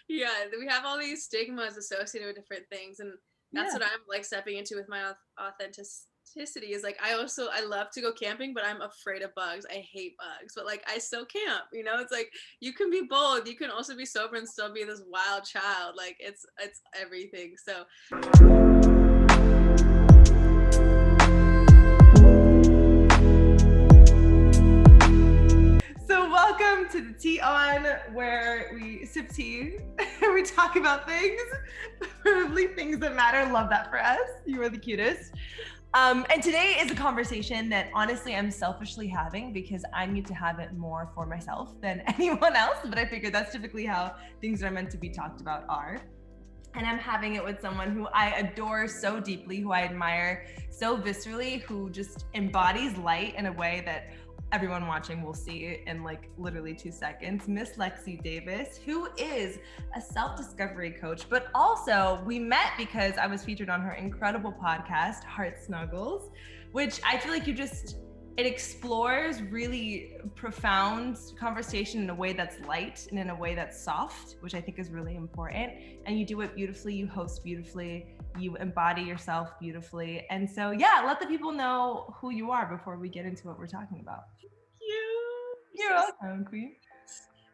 Yeah, we have all these stigmas associated with different things, and that's Yeah. what I'm like stepping into with my authenticity. Is like I love to go camping, but I'm afraid of bugs. I hate bugs, but like I still camp. It's like you can be bold, you can also be sober and still be this wild child. Like it's everything. So So welcome to the Tea On, where we sip tea, we talk about things, probably things that matter. Love that for us. You are the cutest. And today is a conversation that honestly I'm selfishly having because I need to have it more for myself than anyone else. But I figure that's typically how things that are meant to be talked about are. And I'm having it with someone who I adore so deeply, who I admire so viscerally, who just embodies light in a way that everyone watching will see in like literally 2 seconds. Miss Lexy Davis, who is a self-discovery coach, but also we met because I was featured on her incredible podcast, Heart Snuggles, which I feel like it explores really profound conversation in a way that's light and in a way that's soft, which I think is really important. And you do it beautifully, you host beautifully, you embody yourself beautifully. And so, yeah, let the people know who you are before we get into what we're talking about. you, You're welcome, Queen.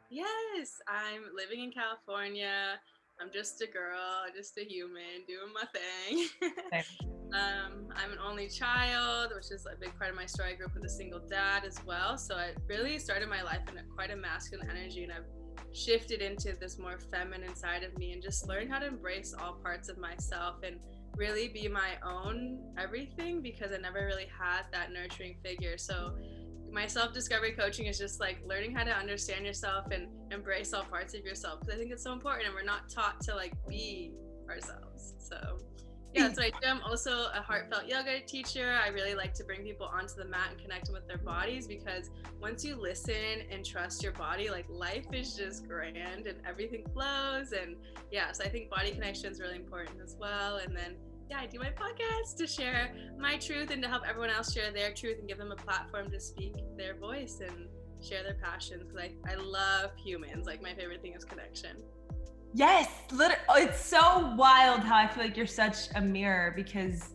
yes, I'm living in California. I'm just a girl, just a human doing my thing. I'm an only child, which is a big part of my story. I grew up with a single dad as well. So I really started my life in quite a masculine energy, and I've shifted into this more feminine side of me and just learned how to embrace all parts of myself and really be my own everything, because I never really had that nurturing figure. So my self-discovery coaching is just like learning how to understand yourself and embrace all parts of yourself, because I think it's so important and we're not taught to like be ourselves. So yeah, that's what I do. I'm also a heartfelt yoga teacher. I really like to bring people onto the mat and connect them with their bodies, because once you listen and trust your body, like life is just grand and everything flows. And yeah, so I think body connection is really important as well. And then yeah, I do my podcast to share my truth and to help everyone else share their truth and give them a platform to speak their voice and share their passions, because I love humans. Like my favorite thing is connection. Yes, it's so wild how I feel like you're such a mirror, because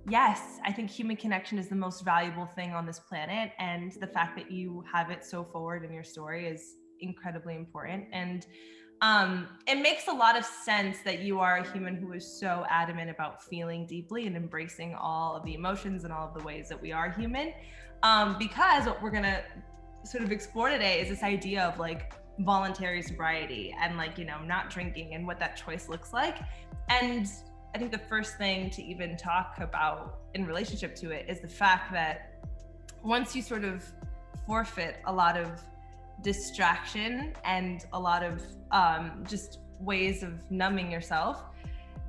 yes, I think human connection is the most valuable thing on this planet. And the fact that you have it so forward in your story is incredibly important. And it makes a lot of sense that you are a human who is so adamant about feeling deeply and embracing all of the emotions and all of the ways that we are human. Because what we're gonna sort of explore today is this idea of like voluntary sobriety and like, not drinking and what that choice looks like. And I think the first thing to even talk about in relationship to it is the fact that once you sort of forfeit a lot of distraction and a lot of just ways of numbing yourself,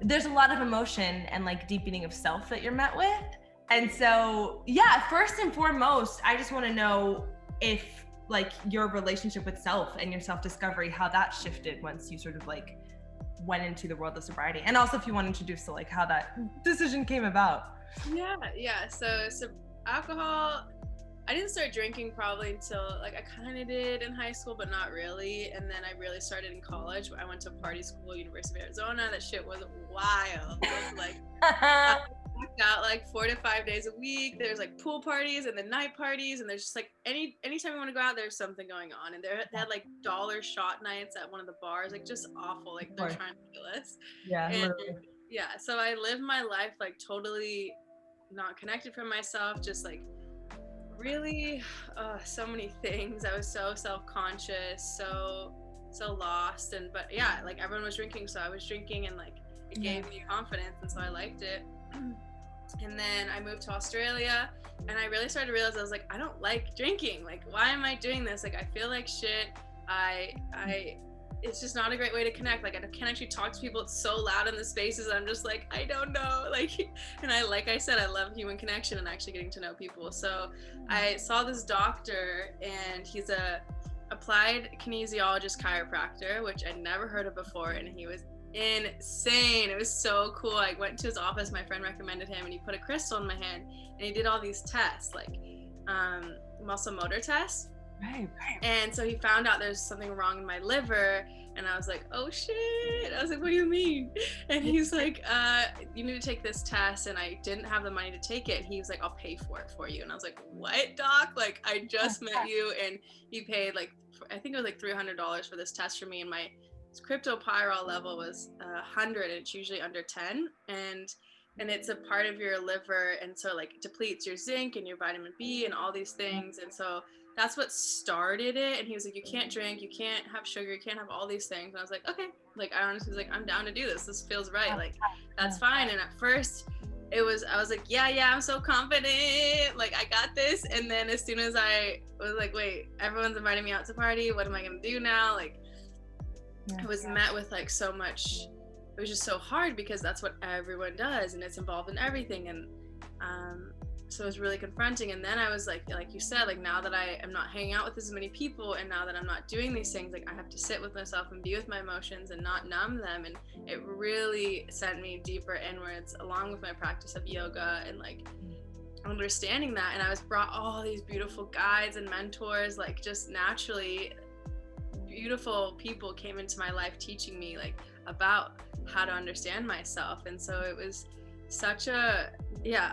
there's a lot of emotion and like deepening of self that you're met with. And so, yeah, first and foremost, I just want to know if like your relationship with self and your self-discovery, how that shifted once you sort of like went into the world of sobriety, and also if you want to introduce to like how that decision came about. Yeah. So alcohol, I didn't start drinking probably until like I kind of did in high school, but not really. And then I really started in college. I went to party school, University of Arizona. That shit was wild. Like I worked out like 4 to 5 days a week. There's like pool parties and then night parties, and there's just like anytime you want to go out, there's something going on. And they had like dollar shot nights at one of the bars, like just awful. Like they're trying to kill us. Yeah, And literally. yeah, so I lived my life like totally not connected from myself, just like really so many things. I was so self-conscious, so lost. And but yeah, like everyone was drinking, so I was drinking, and like it gave me confidence, and so I liked it. And then I moved to Australia, and I really started to realize I was like, I don't like drinking. Like, why am I doing this? Like, I feel like shit. I it's just not a great way to connect. Like, I can't actually talk to people. It's so loud in the spaces. I'm just like, I don't know. Like, and like I said, I love human connection and actually getting to know people. So I saw this doctor, and he's a applied kinesiologist chiropractor, which I'd never heard of before. And he was insane. It was so cool. I went to his office, my friend recommended him, and he put a crystal in my hand, and he did all these tests, like muscle motor tests. Right. And so he found out there's something wrong in my liver, and I was like, oh shit. I was like, what do you mean? And he's like, you need to take this test. And I didn't have the money to take it. He was like, I'll pay for it for you. And I was like, what, doc? Like, I just met you, and he paid like, I think it was like $300 for this test for me, and my cryptopyrrole level was 100, and it's usually under 10. And it's a part of your liver, and so like depletes your zinc and your vitamin B and all these things. And so that's what started it. And he was like, you can't drink, you can't have sugar, you can't have all these things. And I was like, okay. Like, I honestly was like, I'm down to do this. This feels right. Like, that's fine. And at first I was like, yeah, I'm so confident. Like, I got this. And then as soon as I was like, wait, everyone's inviting me out to party. What am I going to do now? Like, I was met with like so much. It was just so hard because that's what everyone does, and it's involved in everything. And so it was really confronting. And then I was like you said, like, now that I am not hanging out with as many people, and now that I'm not doing these things, like, I have to sit with myself and be with my emotions and not numb them. And it really sent me deeper inwards, along with my practice of yoga and like understanding that. And I was brought all these beautiful guides and mentors, like, just naturally beautiful people came into my life teaching me like about how to understand myself. And so it was such a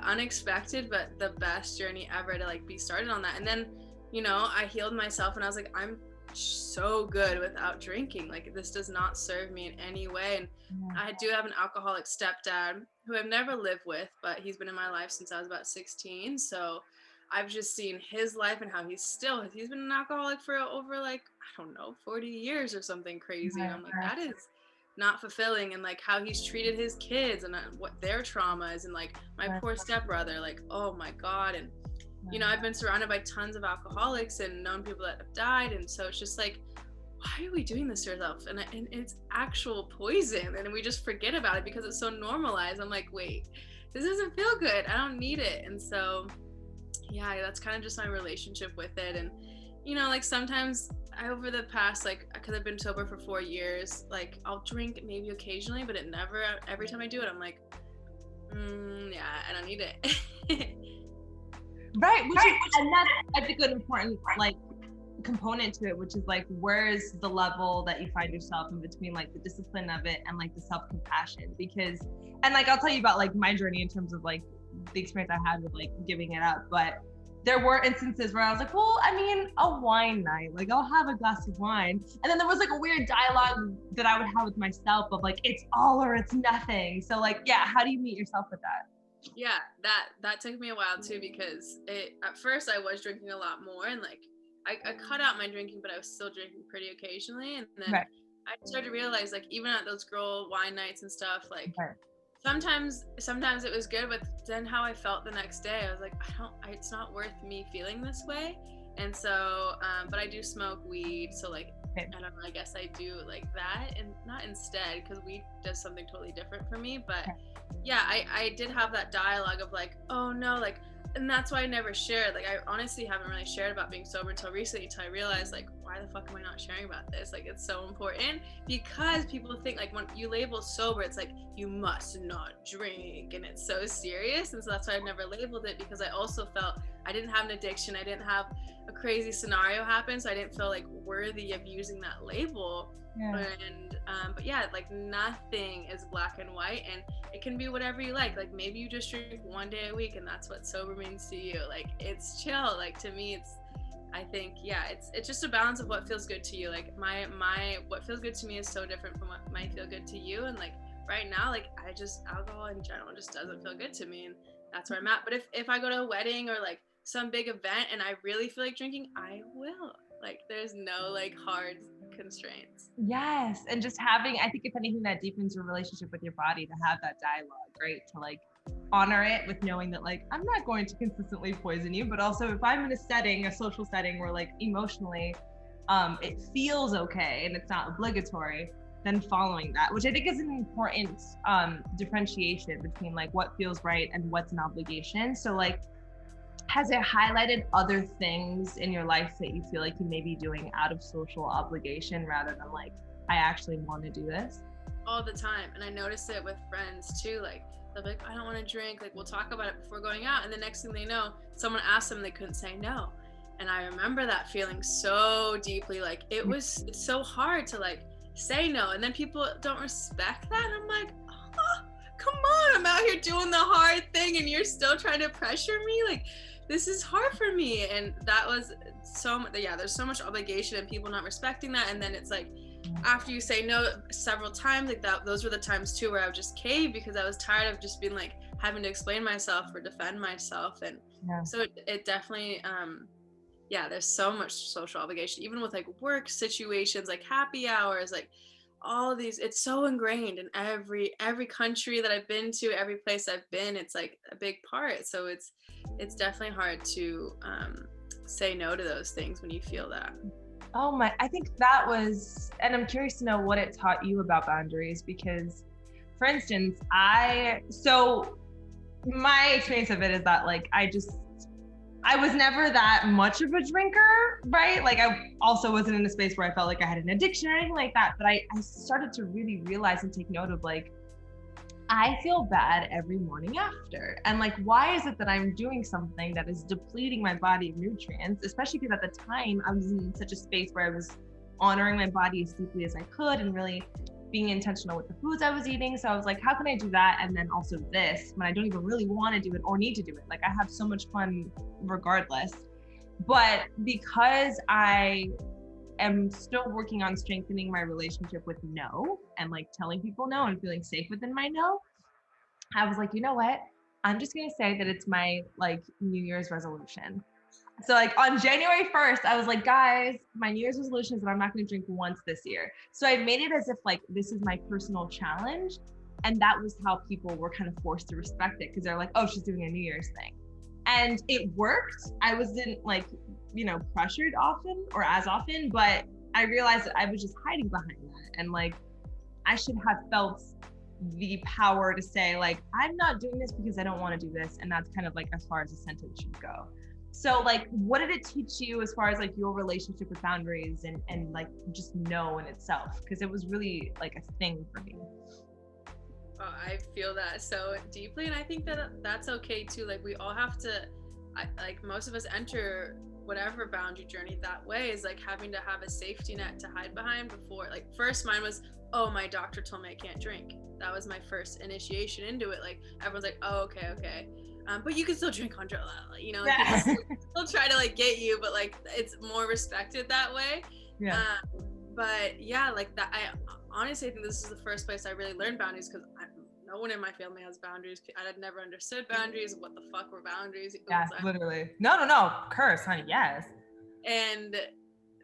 unexpected but the best journey ever to like be started on that. And then, you know, I healed myself, and I was like, I'm so good without drinking. Like, this does not serve me in any way. And I do have an alcoholic stepdad who I've never lived with, but he's been in my life since I was about 16. So I've just seen his life and how he's been an alcoholic for over like, I don't know, 40 years or something crazy. And I'm like, that is not fulfilling. And like how he's treated his kids and what their trauma is, and like my poor stepbrother, like, oh my God. And you know, I've been surrounded by tons of alcoholics and known people that have died. And so it's just like, why are we doing this to ourselves? And it's actual poison, and we just forget about it because it's so normalized. I'm like, wait, this doesn't feel good. I don't need it. And so yeah, that's kind of just my relationship with it. And you know, like sometimes over the past, like, because I've been sober for 4 years, like I'll drink maybe occasionally, but it never, every time I do it, I'm like, yeah, I don't need it. Right, and that's, I think, an important like component to it, which is like, where's the level that you find yourself in between like the discipline of it and like the self-compassion? Because, and like I'll tell you about like my journey in terms of like the experience I had with like giving it up, but there were instances where I was like, well, I mean, a wine night, like I'll have a glass of wine. And then there was like a weird dialogue that I would have with myself of like, it's all or it's nothing. So like, yeah, how do you meet yourself with that? Yeah, that took me a while too, because at first I was drinking a lot more, and like I cut out my drinking, but I was still drinking pretty occasionally. And then I started to realize, like, even at those girl wine nights and stuff, like sometimes it was good, but then how I felt the next day, I was like, it's not worth me feeling this way. And so but I do smoke weed, so like I don't know, I guess I do like that, and not instead, because weed does something totally different for me. But yeah, I did have that dialogue of like, oh no, like, and that's why I never shared. Like, I honestly haven't really shared about being sober until recently, until I realized, like, why the fuck am I not sharing about this? Like, it's so important, because people think, like, when you label sober, it's like, you must not drink, and it's so serious. And so that's why I've never labeled it, because I also felt I didn't have an addiction. I didn't have a crazy scenario happen, so I didn't feel like worthy of using that label. And but yeah, like, nothing is black and white, and it can be whatever you like. Like, maybe you just drink one day a week, and that's what sober means to you. Like, it's chill. Like, to me, I think it's just a balance of what feels good to you. Like, my what feels good to me is so different from what might feel good to you. And like right now, like, alcohol in general just doesn't feel good to me, and that's where I'm at. But if I go to a wedding or like some big event and I really feel like drinking, I will. Like, there's no like hard constraints. Yes. And just having, I think if anything, that deepens your relationship with your body, to have that dialogue, right? To like honor it with knowing that like, I'm not going to consistently poison you, but also if I'm in a social setting where like emotionally it feels okay and it's not obligatory, then following that, which I think is an important differentiation between like what feels right and what's an obligation. So like, has it highlighted other things in your life that you feel like you may be doing out of social obligation rather than like, I actually want to do this? All the time. And I notice it with friends too. Like, they'll be like, I don't want to drink. Like, we'll talk about it before going out. And the next thing they know, someone asked them, they couldn't say no. And I remember that feeling so deeply. Like it's so hard to like say no, and then people don't respect that. And I'm like, oh, come on, I'm out here doing the hard thing and you're still trying to pressure me. Like, this is hard for me. And that was there's so much obligation and people not respecting that. And then it's like, after you say no several times, like those were the times too where I would just cave, because I was tired of just being like having to explain myself or defend myself. And so it definitely, there's so much social obligation, even with like work situations, like happy hours, like all of these. It's so ingrained in every country that I've been to, every place I've been. It's like a big part. So it's definitely hard to say no to those things when you feel that. Oh my, I think that was, and I'm curious to know what it taught you about boundaries, because for instance, so my experience of it is that like, I was never that much of a drinker, right? Like I also wasn't in a space where I felt like I had an addiction or anything like that. But I started to really realize and take note of like, I feel bad every morning after. And like, why is it that I'm doing something that is depleting my body of nutrients? Especially because at the time I was in such a space where I was honoring my body as deeply as I could and really being intentional with the foods I was eating. So I was like, how can I do that? And then also this, when I don't even really want to do it or need to do it. Like I have so much fun regardless. But because I am still working on strengthening my relationship with no and like telling people no and feeling safe within my no, I was like, you know what? I'm just going to say that it's my like New Year's resolution. So like on January 1st, I was like, guys, my New Year's resolution is that I'm not going to drink once this year. So I made it as if like, this is my personal challenge. And that was how people were kind of forced to respect it, because they're like, oh, she's doing a New Year's thing. And it worked. I wasn't like, pressured often or as often, but I realized that I was just hiding behind that. And like, I should have felt the power to say like, I'm not doing this because I don't want to do this. And that's kind of like as far as a sentence should go. So like, what did it teach you as far as like your relationship with boundaries and like just no in itself? Because it was really like a thing for me. Oh, I feel that so deeply. And I think that that's okay too. Like we all have to, like most of us enter whatever boundary journey that way, is like having to have a safety net to hide behind before. Like first mine was, oh, my doctor told me I can't drink. That was my first initiation into it. Like everyone's like, oh, okay. But you can still drink on they'll try to like get you, but like it's more respected that way. But yeah, like that, I honestly think this is the first place I really learned boundaries, because no one in my family has boundaries. I had never understood boundaries. What the fuck were boundaries? Literally. No, curse, honey, yes. And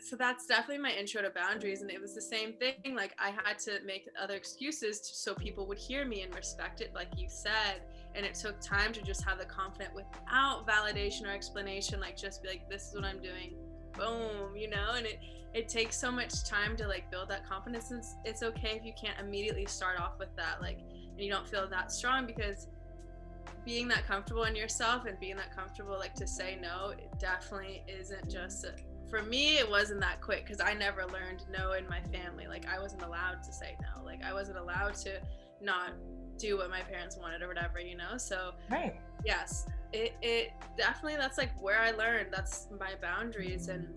so that's definitely my intro to boundaries. And it was the same thing. Like I had to make other excuses so people would hear me and respect it, like you said. And it took time to just have the confidence without validation or explanation, like just be like, this is what I'm doing, boom, and it takes so much time to like build that confidence. And it's okay if you can't immediately start off with that, like, and you don't feel that strong, because being that comfortable in yourself and being that comfortable like to say no, it definitely isn't just for me, it wasn't that quick, because I never learned no in my family. Like I wasn't allowed to say no. Like I wasn't allowed to not do what my parents wanted or whatever, So right. Yes, it definitely, that's like where I learned, that's my boundaries. And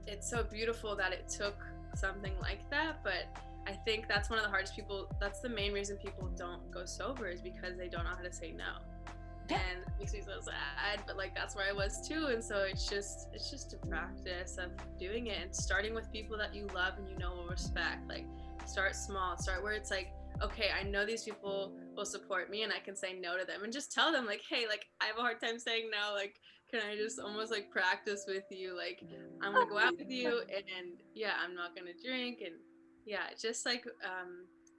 it's so beautiful that it took something like that. But I think that's one of the hardest that's the main reason people don't go sober, is because they don't know how to say no. And it makes me so sad, but like that's where I was too. And so it's just a practice of doing it and starting with people that you love and will respect. Like start small, start where it's like, okay, I know these people will support me and I can say no to them, and just tell them like, hey, like I have a hard time saying no, like can I just almost like practice with you, like I'm gonna go out with you, and I'm not gonna drink, and just like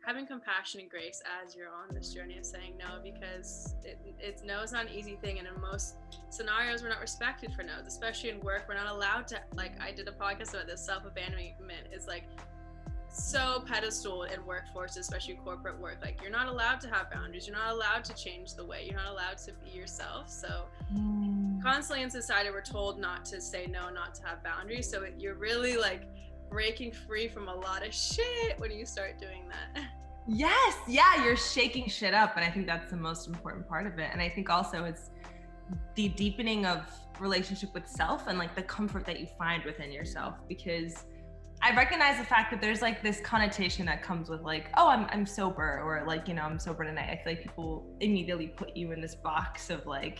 having compassion and grace as you're on this journey of saying no, because it's no is not an easy thing, and in most scenarios we're not respected for no's, especially in work. We're not allowed to, like I did a podcast about this, self-abandonment is like so pedestaled in workforce, especially corporate work. Like you're not allowed to have boundaries, you're not allowed to change the way, you're not allowed to be yourself. So constantly in society we're told not to say no, not to have boundaries. So you're really like breaking free from a lot of shit when you start doing that. Yes, you're shaking shit up, and I think that's the most important part of it. And I think also it's the deepening of relationship with self and like the comfort that you find within yourself, because I recognize the fact that there's like this connotation that comes with like, oh, I'm sober, or like, you know, I'm sober tonight. I feel like people immediately put you in this box of like,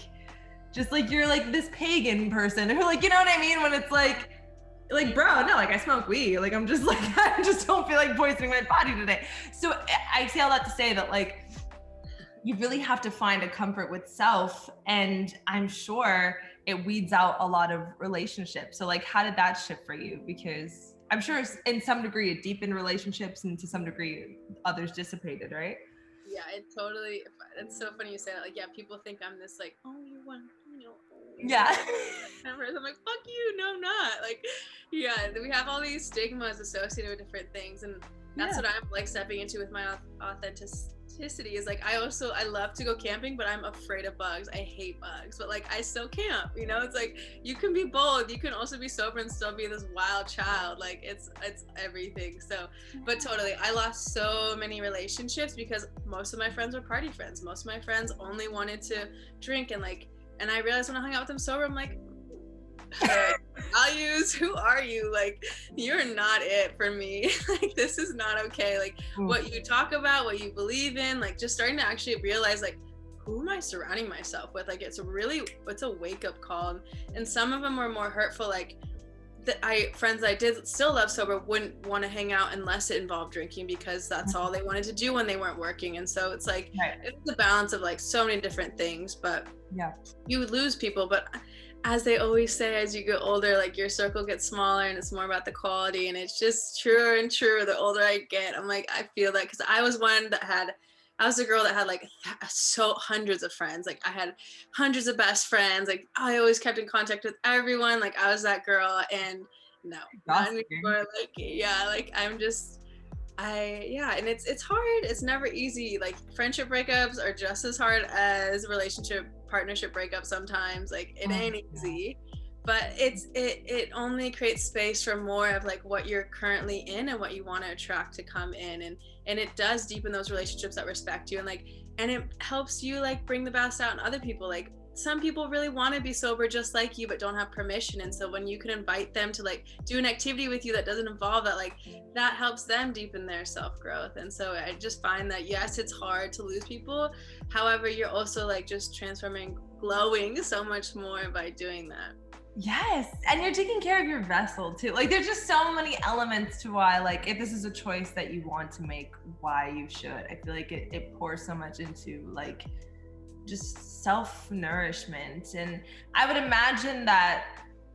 just like you're like this pagan person, or like, you know what I mean? When it's like, bro, no, like I smoke weed. Like I'm just like, I just don't feel like poisoning my body today. So I say all that to say that like, you really have to find a comfort with self. And I'm sure it weeds out a lot of relationships. So like, how did that shift for you? Because I'm sure in some degree it deepened relationships, and to some degree others dissipated, right? Yeah, it totally, it's so funny you say that. Like, yeah, people think I'm this like, oh, you want, you know, yeah. I'm like, fuck you, no, I'm not. Like, yeah, we have all these stigmas associated with different things, and that's what I'm like stepping into with my authenticity. Is like, I love to go camping, but I'm afraid of bugs. I hate bugs, but like I still camp, you know. It's like you can be bold, you can also be sober and still be this wild child. Like it's everything. So, but totally, I lost so many relationships because most of my friends were party friends. Most of my friends only wanted to drink, and I realized when I hung out with them sober, I'm like, values, who are you? Like, you're not it for me. Like, this is not okay. Like, what you talk about, what you believe in, like just starting to actually realize like, who am I surrounding myself with? Like, it's a wake-up call. And some of them were more hurtful. Like, friends I did still love sober wouldn't want to hang out unless it involved drinking, because that's all they wanted to do when they weren't working. And so it's like, it's the balance of like so many different things, but you lose people. But as they always say, as you get older, like your circle gets smaller and it's more about the quality. And it's just truer and truer the older I get. I'm like, I feel that, because I was a girl that had like so hundreds of friends. Like I had hundreds of best friends. Like I always kept in contact with everyone. Like I was that girl. And no, not anymore. Like, yeah, like I'm just, and it's hard. It's never easy. Like friendship breakups are just as hard as partnership breakups sometimes. Like it ain't easy, but it only creates space for more of like what you're currently in and what you want to attract to come in, and it does deepen those relationships that respect you, and it helps you like bring the best out in other people. Like some people really want to be sober just like you but don't have permission, and so when you can invite them to like do an activity with you that doesn't involve that, like that helps them deepen their self-growth. And so I just find that yes, it's hard to lose people, however you're also like just transforming, glowing so much more by doing that. Yes, and you're taking care of your vessel too. Like there's just so many elements to why, like if this is a choice that you want to make, why you should. I feel like it pours so much into like just self-nourishment. And I would imagine that,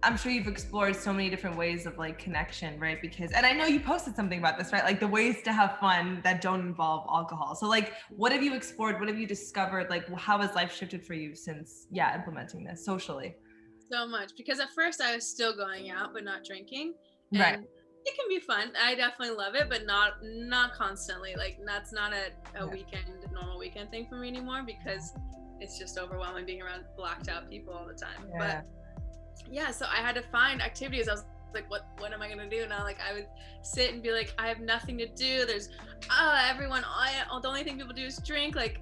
I'm sure you've explored so many different ways of like connection, right? Because, and I know you posted something about this, right? Like the ways to have fun that don't involve alcohol. So like, what have you explored? What have you discovered? Like, how has life shifted for you since, implementing this socially? So much, because at first I was still going out but not drinking, and right, it can be fun. I definitely love it, but not constantly. Like that's not a normal weekend thing for me anymore, because it's just overwhelming being around blacked out people all the time. But so I had to find activities. I was like, what am I gonna do now? Like I would sit and be like, I have nothing to do. There's the only thing people do is drink. Like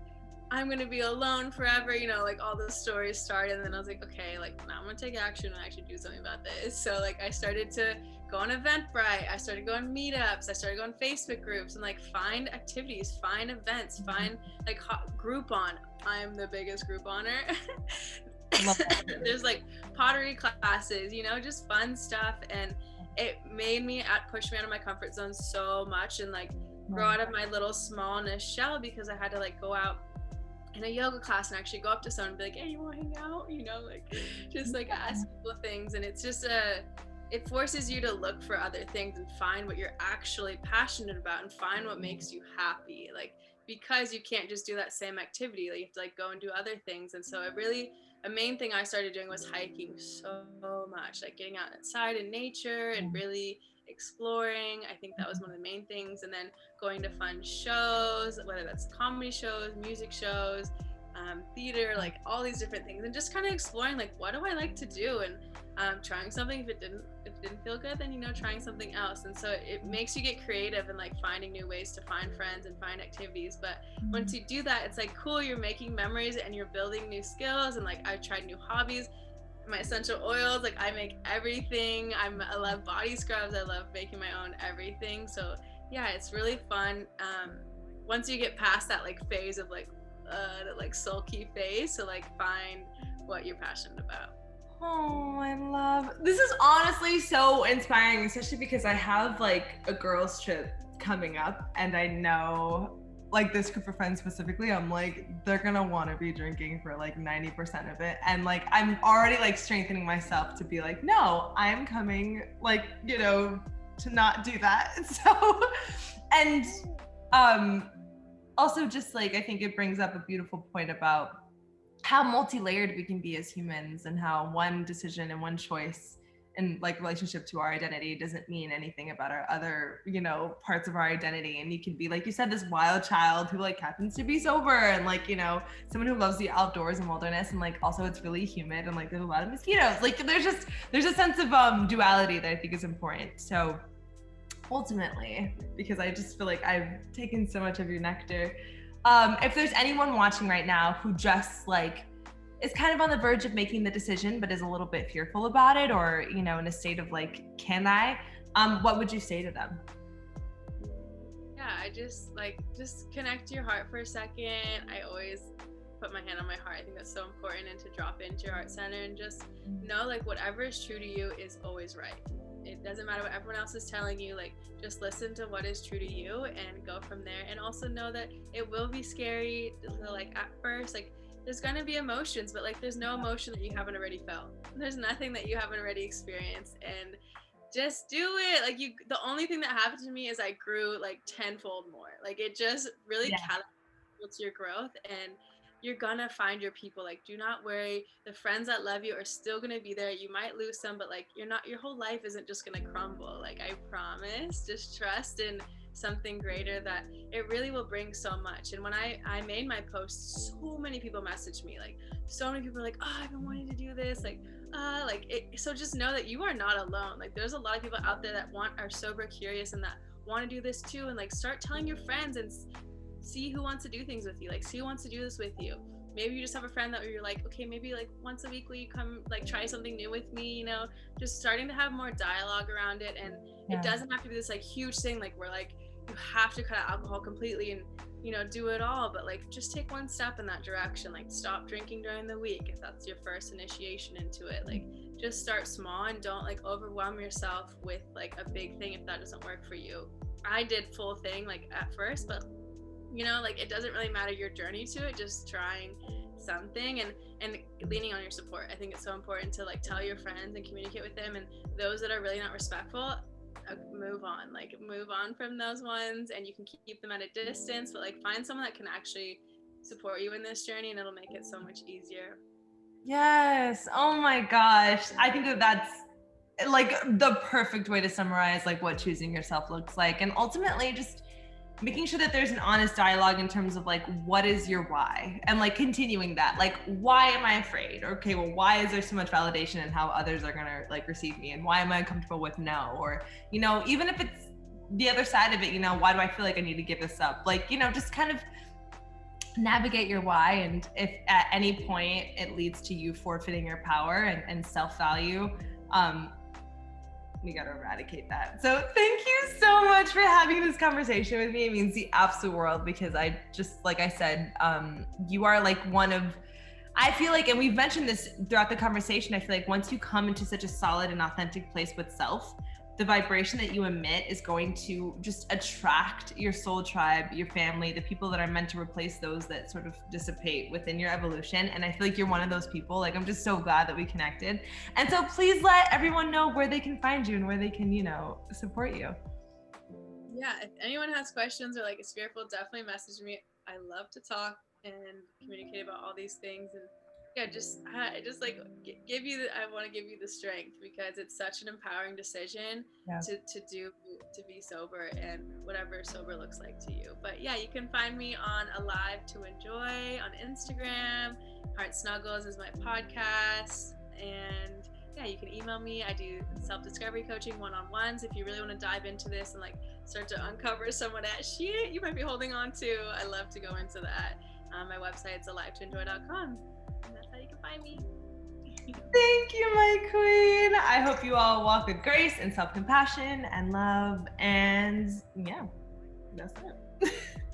I'm gonna be alone forever, you know, like all the stories started. And then I was like, okay, like now I'm gonna take action and actually do something about this. So like I started to go on Eventbrite, I started going meetups, I started going Facebook groups, and like find activities, find events, find like Groupon. I'm the biggest Grouponer. There's like pottery classes, you know, just fun stuff. And it pushed me out of my comfort zone so much, and like grow out of my little smallness shell, because I had to like go out in a yoga class and actually go up to someone and be like, hey, you want to hang out? You know, like just like ask people things. And it's just it forces you to look for other things and find what you're actually passionate about and find what makes you happy. Like, because you can't just do that same activity, like you have to like go and do other things. And so a main thing I started doing was hiking so much, like getting outside in nature and really exploring. I think that was one of the main things. And then going to fun shows, whether that's comedy shows, music shows, theater, like all these different things, and just kind of exploring like, what do I like to do? And trying something. If it didn't feel good, then trying something else. And so it makes you get creative and like finding new ways to find friends and find activities. But once you do that, it's like cool, you're making memories and you're building new skills. And like I've tried new hobbies, my essential oils, like I make everything. I love body scrubs, I love making my own everything. So yeah, it's really fun once you get past that like phase of like that like sulky phase, to like find what you're passionate about. Oh, I love this. Is honestly so inspiring, especially because I have like a girls' trip coming up, and I know like this group of friends specifically, I'm like, they're gonna want to be drinking for like 90% of it, and like I'm already like strengthening myself to be like, no, I'm coming, like, to not do that. So, and also just like I think it brings up a beautiful point about how multi-layered we can be as humans, and how one decision and one choice in like relationship to our identity doesn't mean anything about our other, parts of our identity. And you can be, like you said, this wild child who like happens to be sober, and like, someone who loves the outdoors and wilderness, and like also it's really humid and like there's a lot of mosquitoes. Like there's a sense of duality that I think is important. So ultimately, because I just feel like I've taken so much of your nectar, if there's anyone watching right now who just like is kind of on the verge of making the decision but is a little bit fearful about it, or in a state of like, can I, what would you say to them? Yeah, I just connect your heart for a second. I always put my hand on my heart. I think that's so important, and to drop into your heart center and just know like whatever is true to you is always right. It doesn't matter what everyone else is telling you. Like, just listen to what is true to you and go from there. And also know that it will be scary, like at first, like there's gonna be emotions, but like there's no emotion that you haven't already felt. There's nothing that you haven't already experienced, and just do it. Like the only thing that happened to me is I grew like tenfold more. Like it just really calibrates your growth, and you're gonna find your people. Like, do not worry, the friends that love you are still gonna be there. You might lose some, but like your whole life isn't just gonna crumble. Like, I promise. Just trust in something greater, that it really will bring so much. And when I made my post, so many people messaged me, like so many people were like, oh, I've been wanting to do this, so just know that you are not alone. Like, there's a lot of people out there that are sober curious and that want to do this too. And like, start telling your friends and see who wants to do things with you. Like, see who wants to do this with you. Maybe you just have a friend that you're like, okay, maybe like once a week will you come like try something new with me, just starting to have more dialogue around it. And it doesn't have to be this like huge thing, like where like you have to cut out alcohol completely and do it all, but like just take one step in that direction. Like, stop drinking during the week if that's your first initiation into it. Like, just start small and don't like overwhelm yourself with like a big thing if that doesn't work for you. I did full thing like at first, but like it doesn't really matter your journey to it, just trying something and leaning on your support. I think it's so important to like tell your friends and communicate with them, and those that are really not respectful, move on from those ones, and you can keep them at a distance, but like find someone that can actually support you in this journey, and it'll make it so much easier. Yes. Oh my gosh. I think that's like the perfect way to summarize like what choosing yourself looks like, and ultimately just making sure that there's an honest dialogue in terms of like, what is your why, and like continuing that, like, why am I afraid? Okay, well, why is there so much validation in how others are gonna like receive me, and why am I uncomfortable with no? Or even if it's the other side of it, why do I feel like I need to give this up? Like, just kind of navigate your why, and if at any point it leads to you forfeiting your power and self-value, we got to eradicate that. So thank you so much for having this conversation with me. It means the absolute world, because I just, like I said, you are like I feel like, and we've mentioned this throughout the conversation, I feel like once you come into such a solid and authentic place with self, the vibration that you emit is going to just attract your soul tribe, your family, the people that are meant to replace those that sort of dissipate within your evolution. And I feel like you're one of those people. Like, I'm just so glad that we connected. And so please let everyone know where they can find you and where they can, support you. Yeah, if anyone has questions or like is fearful, definitely message me. I love to talk and communicate about all these things. And yeah, I want to give you the strength, because it's such an empowering decision to be sober, and whatever sober looks like to you. But yeah, you can find me on Alive to Enjoy on Instagram. Heart Snuggles is my podcast, and yeah, you can email me. I do self-discovery coaching one-on-ones. If you really want to dive into this and like start to uncover some of that shit you might be holding on to, I love to go into that. My website's alivetoenjoy.com. And that's how you can find me. Thank you, my queen. I hope you all walk with grace and self-compassion and love. And yeah, that's it.